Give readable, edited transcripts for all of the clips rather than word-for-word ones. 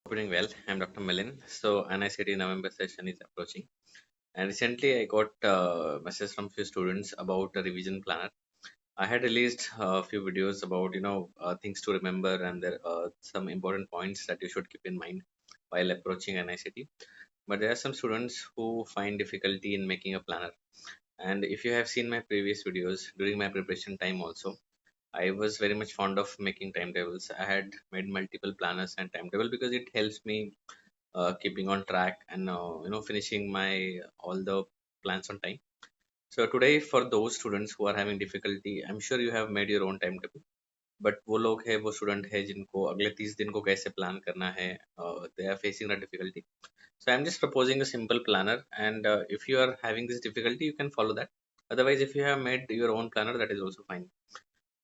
Doing well. I'm Dr. Milind. So, NICT November session is approaching, and recently I got message from few students about a revision planner. I had released a few videos about things to remember, and there are some important points that you should keep in mind while approaching NICT. But there are some students who find difficulty in making a planner. And if you have seen my previous videos during my preparation time also, I was very much fond of making timetables. I had made multiple planners and timetable because it helps me keeping on track and finishing my all the plans on time. So today for those students who are having difficulty, I'm sure you have made your own timetable, but वो लोग है वो student है जिनको अगले 30 दिन को कैसे प्लान करना है, they are facing that difficulty. So I'm just proposing a simple planner, and if you are having this difficulty you can follow that. Otherwise, if you have made your own planner, that is also fine.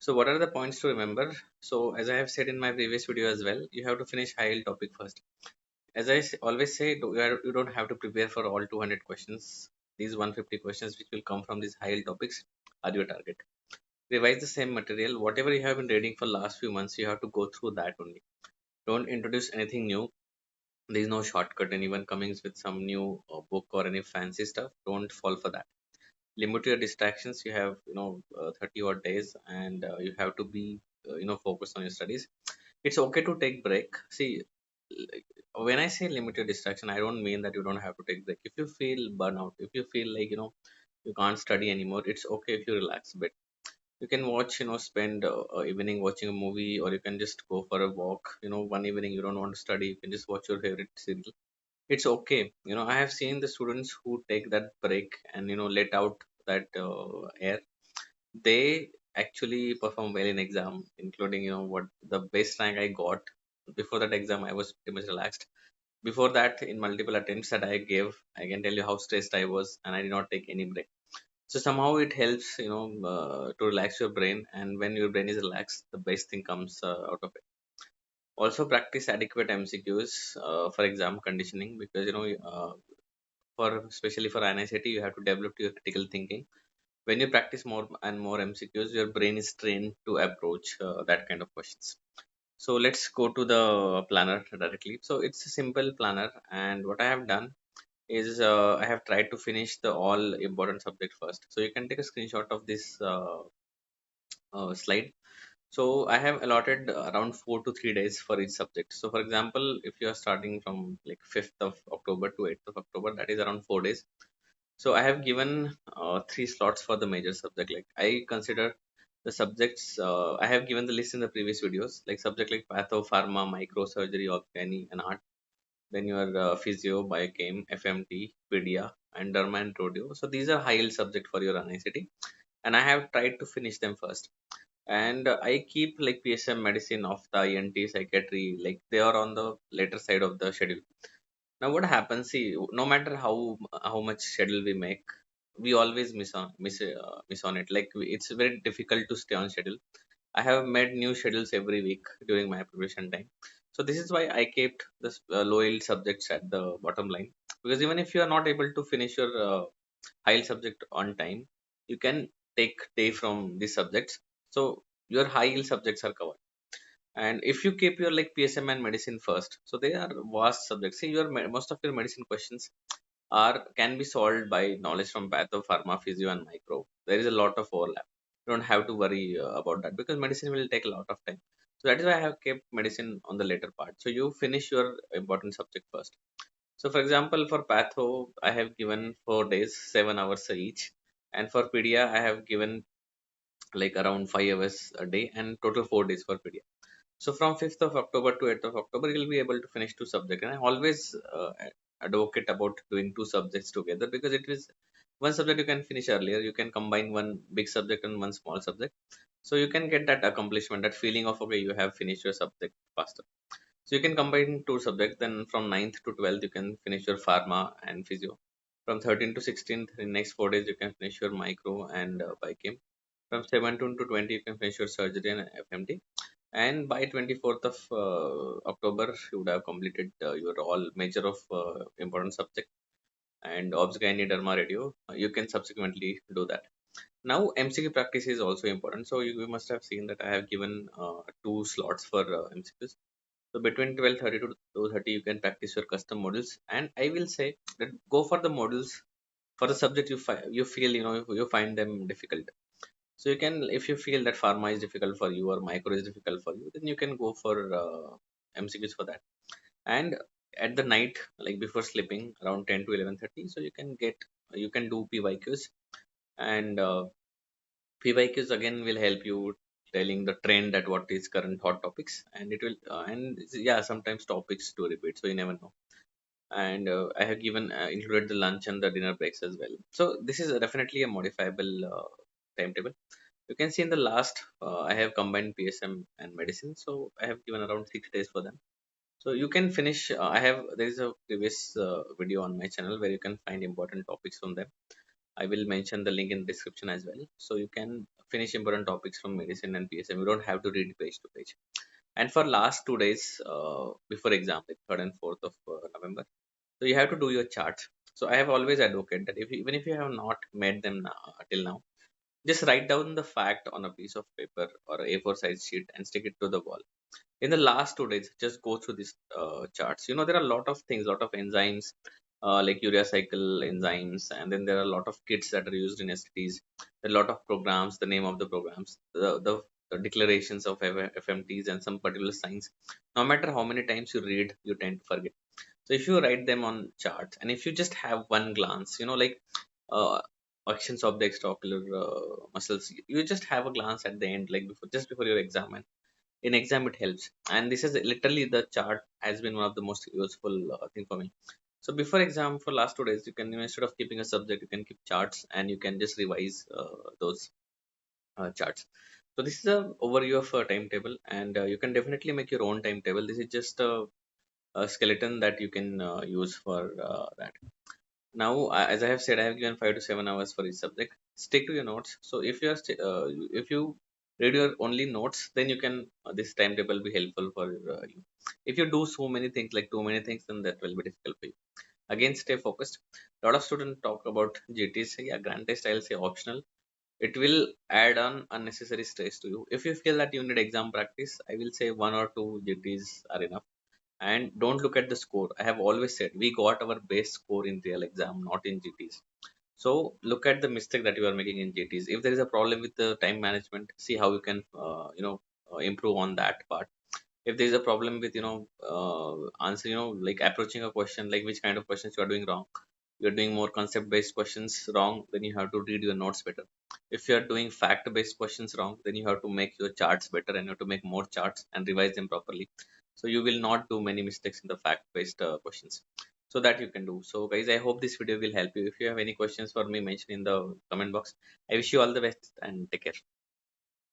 So what are the points to remember? So as I have said in my previous video as well, you have to finish high yield topic first. As always say, you don't have to prepare for all 200 questions. These 150 questions which will come from these high yield topics are your target. Revise the same material. Whatever you have been reading for last few months, you have to go through that only. Don't introduce anything new. There is no shortcut. Anyone coming with some new book or any fancy stuff, don't fall for that. Limit your distractions. You have 30 odd days, and you have to be focused on your studies. It's okay to take break. See, like, when I say limit your distraction, I don't mean that you don't have to take break. If you feel burnout, if you feel like you can't study anymore, it's okay if you relax a bit. You can watch, spend evening watching a movie, or you can just go for a walk. One evening you don't want to study, you can just watch your favorite serial. It's okay. I have seen the students who take that break and let out that air. They actually perform well in exam, including what the best rank I got. Before that exam I was pretty much relaxed. Before that, in multiple attempts that I gave, I can tell you how stressed I was, and I did not take any break. So somehow it helps, to relax your brain, and when your brain is relaxed, the best thing comes out of it. Also, practice adequate MCQs for exam conditioning, because for especially for NICT, you have to develop your critical thinking. When you practice more and more MCQs, your brain is trained to approach that kind of questions. So let's go to the planner directly. So it's a simple planner, and what I have done is I have tried to finish the all important subject first. So you can take a screenshot of this slide. So I have allotted around 4 to 3 days for each subject. So for example, if you are starting from like 5th of October to 8th of October, that is around 4 days. So I have given three slots for the major subject. Like I consider the subjects, I have given the list in the previous videos, like subject like patho, pharma, microsurgery, organi, and art. Then your physio, biochem, FMT, pedia, and derma and rodeo. So these are high yield subject for your NICT, and I have tried to finish them first. And I keep like PSM medicine of the ENT psychiatry, like they are on the later side of the schedule. Now what happens? See, no matter how much schedule we make, we always miss on it. Like it's very difficult to stay on schedule. I have made new schedules every week during my preparation time. So this is why I kept the low yield subjects at the bottom line, because even if you are not able to finish your high yield subject on time, you can take day from these subjects. So your high yield subjects are covered. And if you keep your like PSM and medicine first, so they are vast subjects. See, most of your medicine questions are can be solved by knowledge from patho, pharma, physio, and micro. There is a lot of overlap. You don't have to worry about that, because medicine will take a lot of time. So that is why I have kept medicine on the later part. So you finish your important subject first. So for example, for patho, I have given 4 days, 7 hours each, and for pedia, I have given like around 5 hours a day, and total 4 days for pedia. So from 5th of October to 8th of October, you'll be able to finish two subjects. And I always advocate about doing two subjects together, because it is one subject you can finish earlier. You can combine one big subject and one small subject. So you can get that accomplishment, that feeling of, okay, you have finished your subject faster. So you can combine two subjects. Then from 9th to 12th, you can finish your pharma and physio. From 13th to 16th, in next 4 days, you can finish your micro and biochem. From 17th to 20, you can finish your surgery and FMT, and by 24th of October you would have completed your all major of important subject, and obs gynae derma radio, you can subsequently do that. Now MCQ practice is also important, so you must have seen that I have given two slots for MCQs. So between 12:30 to 2:30, you can practice your custom models. And I will say that go for the models for the subject you feel you find them difficult. So you can, if you feel that pharma is difficult for you or micro is difficult for you, then you can go for MCQs for that. And at the night, like before sleeping, around 10 to 11:30, so you can do PYQs. And PYQs again will help you telling the trend at what is current hot topics, and it will yeah, sometimes topics to repeat, so you never know. And I have given included the lunch and the dinner breaks as well. So this is definitely a modifiable timetable. You can see in the last, I have combined PSM and medicine, so I have given around 6 days for them. So you can finish. There is a previous video on my channel where you can find important topics from them. I will mention the link in description as well. So you can finish important topics from medicine and PSM. You don't have to read page to page. And for last 2 days before exam, like 3rd and 4th of November, so you have to do your charts. So I have always advocated that even if you have not made them till now, just write down the fact on a piece of paper or A4 size sheet and stick it to the wall. In the last 2 days, just go through these charts. There are a lot of things, lot of enzymes, like urea cycle enzymes, and then there are a lot of kits that are used in STs. A lot of programs, the name of the programs, the declarations of FMTs, and some particular signs. No matter how many times you read, you tend to forget. So if you write them on charts, and if you just have one glance, like uh, actions of the extraocular muscles, you just have a glance at the end, like just before your exam. And in exam it helps. And this is literally, the chart has been one of the most useful thing for me. So before exam, for last 2 days, you can, instead of keeping a subject, you can keep charts, and you can just revise those charts. So this is a overview of a timetable, and you can definitely make your own timetable. This is just a skeleton that you can use for that. Now, as I have said, I have given 5 to 7 hours for each subject. Stick to your notes. So if you read your only notes, then you can, this timetable be helpful for you. If you do so many things, like too many things, then that will be difficult for you. Again, stay focused. A lot of students talk about GTs. Yeah, grand test, I'll say optional. It will add on unnecessary stress to you. If you feel that you need exam practice, I will say 1 or 2 GTs are enough. And don't look at the score. I have always said we got our base score in real exam, not in GTs. So look at the mistake that you are making in GTs. If there is a problem with the time management, see how you can improve on that part. If there is a problem with answer, like approaching a question, like which kind of questions you are doing wrong, you're doing more concept based questions wrong, then you have to read your notes better. If you are doing fact based questions wrong, then you have to make your charts better, and you have to make more charts and revise them properly. So you will not do many mistakes in the fact based questions. So that you can do. So guys, I hope this video will help you. If you have any questions for me, mention in the comment box. I wish you all the best, and take care.